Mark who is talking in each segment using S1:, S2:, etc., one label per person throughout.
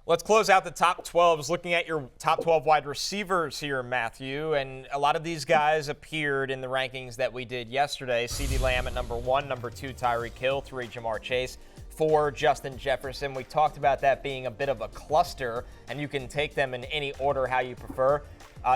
S1: Let's close out the top 12s, looking at your top 12 wide receivers here, Matthew. And a lot of these guys appeared in the rankings that we did yesterday. CeeDee Lamb at number 1, number 2, Tyreek Hill, 3, Jamar Chase, 4, Justin Jefferson. We talked about that being a bit of a cluster, and you can take them in any order how you prefer.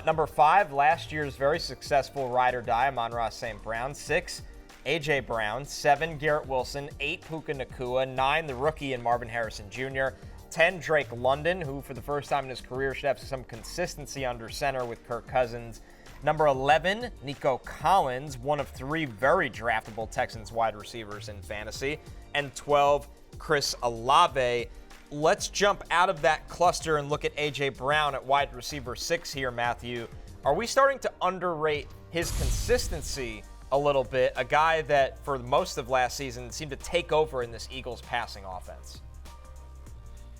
S1: Number 5, last year's very successful ride or die, Amon-Ra St. Brown. 6, A.J. Brown. 7, Garrett Wilson. 8, Puka Nacua. 9, the rookie and Marvin Harrison Jr., 10, Drake London, who for the first time in his career should have some consistency under center with Kirk Cousins. Number 11, Nico Collins, one of 3 very draftable Texans wide receivers in fantasy. And 12, Chris Olave. Let's jump out of that cluster and look at A.J. Brown at wide receiver 6 here, Matthew. Are we starting to underrate his consistency a little bit? A guy that for most of last season seemed to take over in this Eagles passing offense.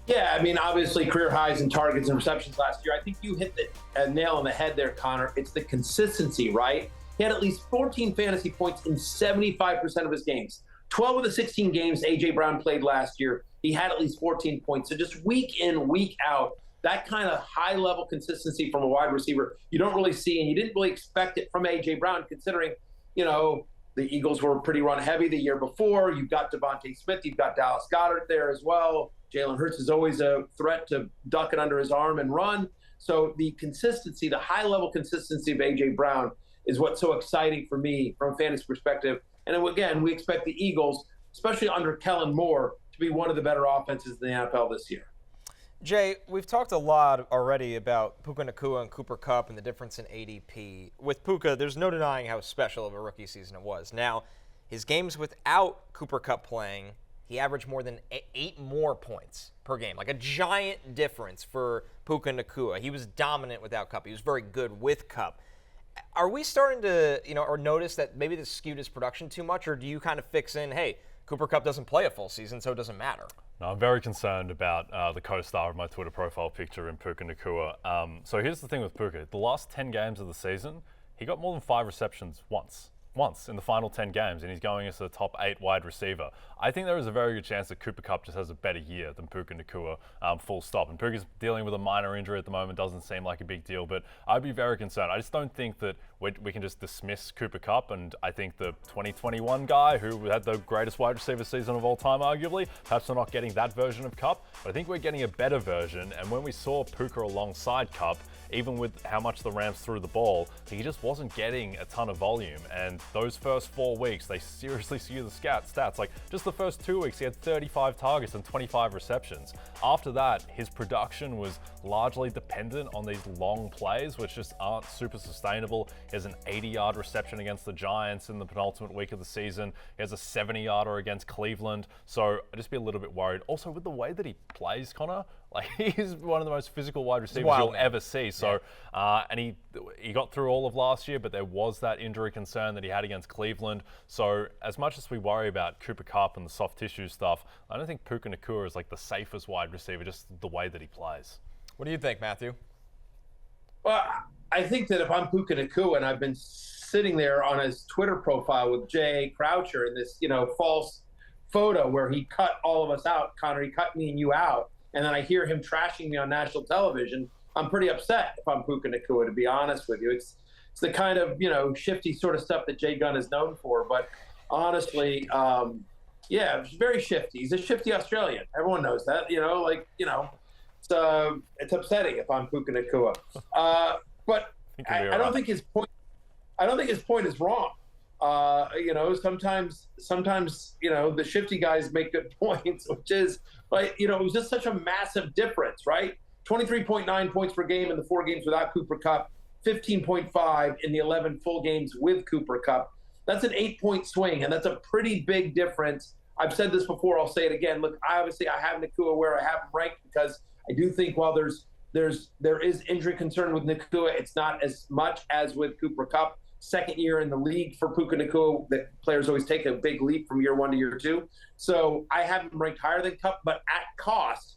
S2: Yeah, I mean, obviously career highs in targets and receptions last year. I think you hit the nail on the head there, Connor. It's the consistency, right? He had at least 14 fantasy points in 75% of his games. 12 of the 16 games A.J. Brown played last year, he had at least 14 points. So just week in, week out, that kind of high-level consistency from a wide receiver you don't really see, and you didn't really expect it from A.J. Brown considering, the Eagles were pretty run-heavy the year before. You've got Devontae Smith. You've got Dallas Goedert there as well. Jalen Hurts is always a threat to duck it under his arm and run. So the consistency, the high-level consistency of A.J. Brown is what's so exciting for me from a fantasy perspective. And then, again, we expect the Eagles, especially under Kellen Moore, to be one of the better offenses in the NFL this year.
S1: Jay, we've talked a lot already about Puka Nacua and Cooper Kupp and the difference in ADP. With Puka, there's no denying how special of a rookie season it was. Now, his games without Cooper Kupp playing, he averaged more than 8 more points per game, like a giant difference for Puka Nacua. He was dominant without Kupp. He was very good with Kupp. Are we starting to, or notice that maybe this skewed his production too much, or do you kind of fix in, hey, Cooper Kupp doesn't play a full season, so it doesn't matter?
S3: No, I'm very concerned about the co-star of my Twitter profile picture in Puka Nacua. So here's the thing with Puka. The last 10 games of the season, he got more than 5 receptions once in the final 10 games, and he's going as the top 8 wide receiver. I think there is a very good chance that Cooper Kupp just has a better year than Puka Nacua, full stop. And Puka's dealing with a minor injury at the moment, doesn't seem like a big deal, but I'd be very concerned. I just don't think that we can just dismiss Cooper Kupp, and I think the 2021 guy who had the greatest wide receiver season of all time, arguably, perhaps we're not getting that version of Kupp, but I think we're getting a better version. And when we saw Puka alongside Kupp, even with how much the Rams threw the ball, he just wasn't getting a ton of volume. And those first 4 weeks, they seriously skew the stats. Like, just the first 2 weeks, he had 35 targets and 25 receptions. After that, his production was largely dependent on these long plays, which just aren't super sustainable. He has an 80-yard reception against the Giants in the penultimate week of the season. He has a 70-yarder against Cleveland. So I'd just be a little bit worried. Also, with the way that he plays, Connor, like, he's one of the most physical wide receivers you'll ever see. So, and he got through all of last year, but there was that injury concern that he had against Cleveland. So as much as we worry about Cooper Kupp and the soft tissue stuff, I don't think Puka Nacua is like the safest wide receiver, just the way that he plays.
S1: What do you think, Matthew?
S2: Well, I think that if I'm Puka Nacua and I've been sitting there on his Twitter profile with Jay Croucher in this, false photo where he cut all of us out, Connor, he cut me and you out, and then I hear him trashing me on national television, I'm pretty upset if I'm Puka Nacua, to be honest with you. It's the kind of, shifty sort of stuff that Jay Gunn is known for. But honestly, it's very shifty. He's a shifty Australian. Everyone knows that, it's upsetting if I'm Puka Nacua. But I don't think his point, is wrong. Sometimes, the shifty guys make good points, which is, like, it was just such a massive difference, right? 23.9 points per game in the 4 games without Cooper Kupp, 15.5 in the 11 full games with Cooper Kupp. That's an 8-point swing, and that's a pretty big difference. I've said this before, I'll say it again. Look, I have Nacua where I have him ranked because I do think while there is injury concern with Nacua, it's not as much as with Cooper Kupp. Second year in the league for Puka Nacua, that players always take a big leap from year 1 to year 2. So I have him ranked higher than Kupp, but at cost,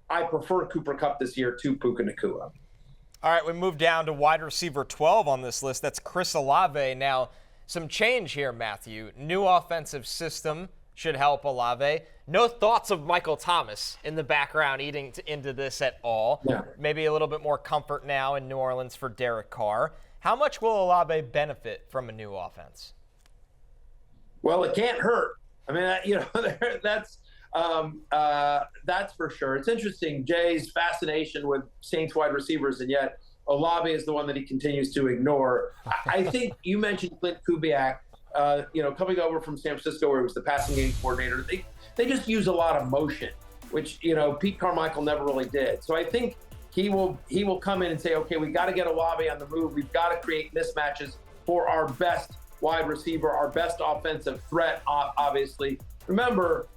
S2: I prefer Cooper Kupp this year to Puka Nacua.
S1: All right, we move down to wide receiver 12 on this list. That's Chris Olave. Now, some change here, Matthew. New offensive system should help Olave. No thoughts of Michael Thomas in the background eating into this at all.
S2: Yeah.
S1: Maybe a little bit more comfort now in New Orleans for Derek Carr. How much will Olave benefit from a new offense?
S2: Well, it can't hurt. I mean, that's for sure. It's interesting, Jay's fascination with Saints wide receivers, and yet Olave is the one that he continues to ignore. I think you mentioned Clint Kubiak, coming over from San Francisco where he was the passing game coordinator. They just use a lot of motion, which, Pete Carmichael never really did. So I think he will come in and say, okay, we got to get Olave on the move. We've got to create mismatches for our best wide receiver, our best offensive threat, obviously. Remember,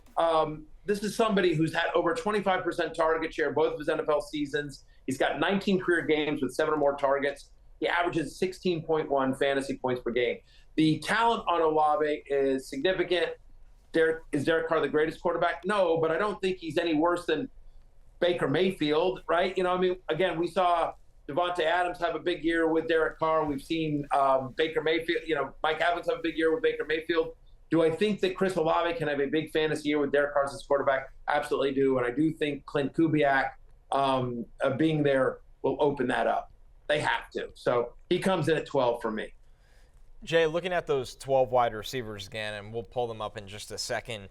S2: this is somebody who's had over 25% target share both of his NFL seasons. He's got 19 career games with 7 or more targets. He averages 16.1 fantasy points per game. The talent on Olave is significant. Is Derek Carr the greatest quarterback? No, but I don't think he's any worse than Baker Mayfield, right? Again, we saw Devontae Adams have a big year with Derek Carr. We've seen Baker Mayfield, Mike Evans have a big year with Baker Mayfield. Do I think that Chris Olave can have a big fantasy year with Derek Carr as his quarterback? Absolutely do. And I do think Clint Kubiak being there will open that up. They have to. So he comes in at 12 for me.
S1: Jay, looking at those 12 wide receivers again, and we'll pull them up in just a second,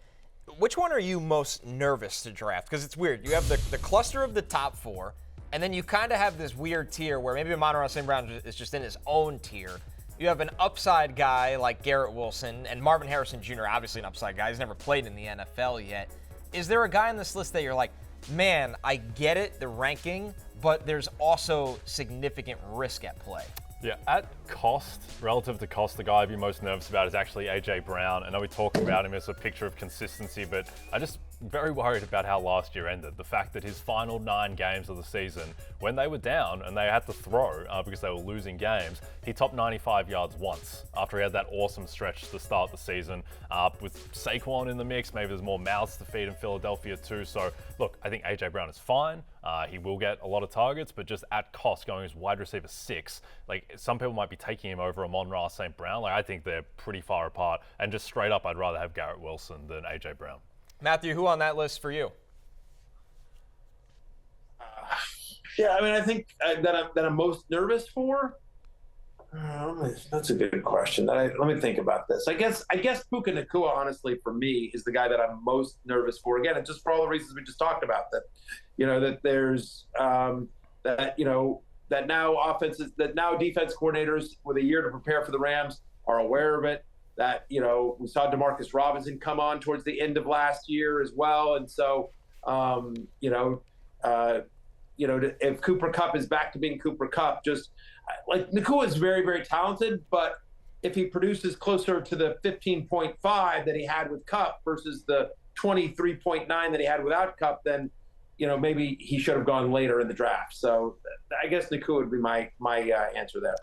S1: which one are you most nervous to draft? Because it's weird. You have the cluster of the top 4, and then you kind of have this weird tier where maybe Amon-Ra St. Brown is just in his own tier. You have an upside guy like Garrett Wilson, and Marvin Harrison Jr., obviously an upside guy. He's never played in the NFL yet. Is there a guy on this list that you're like, man, I get it, the ranking, but there's also significant risk at play?
S3: Yeah, at cost, relative to cost, the guy I'd be most nervous about is actually A.J. Brown. I know we talk about him as a picture of consistency, but I just very worried about how last year ended. The fact that his final 9 games of the season, when they were down and they had to throw because they were losing games, he topped 95 yards once after he had that awesome stretch to start the season. With Saquon in the mix, maybe there's more mouths to feed in Philadelphia too. So, look, I think A.J. Brown is fine. He will get a lot of targets, but just at cost, going as wide receiver 6, like some people might be taking him over Amon-Ra St. Brown. Like I think they're pretty far apart. And just straight up, I'd rather have Garrett Wilson than A.J. Brown.
S1: Matthew, who on that list for you?
S2: I think that I'm most nervous for. That's a good question. Let me think about this. I guess Puka Nacua, honestly, for me, is the guy that I'm most nervous for. Again, it's just for all the reasons we just talked about. That there's that now defense coordinators with a year to prepare for the Rams are aware of it. That we saw Demarcus Robinson come on towards the end of last year as well, and so if Cooper Kupp is back to being Cooper Kupp, just like Nacua is very, very talented, but if he produces closer to the 15.5 that he had with Kupp versus the 23.9 that he had without Kupp, then maybe he should have gone later in the draft. So I guess Nacua would be my answer there.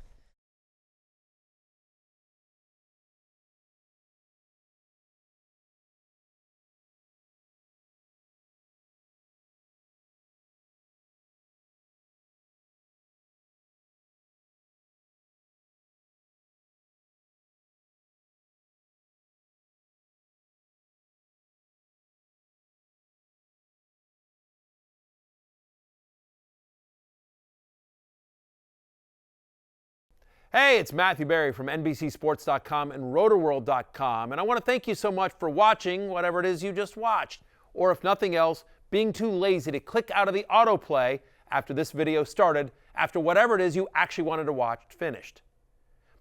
S4: Hey, it's Matthew Berry from NBCSports.com and RotoWorld.com, and I want to thank you so much for watching whatever it is you just watched, or if nothing else, being too lazy to click out of the autoplay after this video started, after whatever it is you actually wanted to watch finished.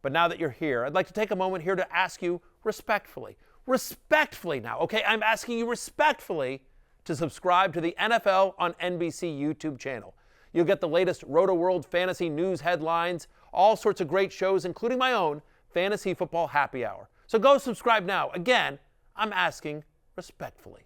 S4: But now that you're here, I'd like to take a moment here to ask you respectfully now, okay? I'm asking you respectfully to subscribe to the NFL on NBC YouTube channel. You'll get the latest RotoWorld fantasy news headlines, all sorts of great shows, including my own Fantasy Football Happy Hour. So go subscribe now. Again, I'm asking respectfully.